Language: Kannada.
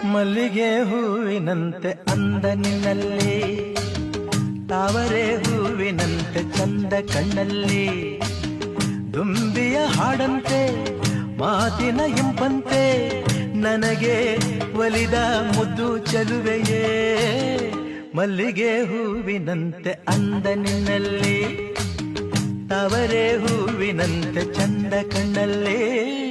ಮಲ್ಲಿಗೆ ಹೂವಿನಂತೆ ಅಂದ ನಿನ್ನಲ್ಲಿ, ತಾವರೆ ಹೂವಿನಂತೆ ಚಂದ ಕಣ್ಣಲ್ಲಿ, ದುಂಬಿಯ ಹಾಡಂತೆ ಮಾತಿನ ಇಂಪಂತೆ ನನಗೆ ಒಲಿದ ಮುದ್ದು ಚಲುವೆಯೇ. ಮಲ್ಲಿಗೆ ಹೂವಿನಂತೆ ಅಂದ ನಿನ್ನಲ್ಲಿ, ತಾವರೆ ಹೂವಿನಂತೆ ಚಂದ ಕಣ್ಣಲ್ಲಿ.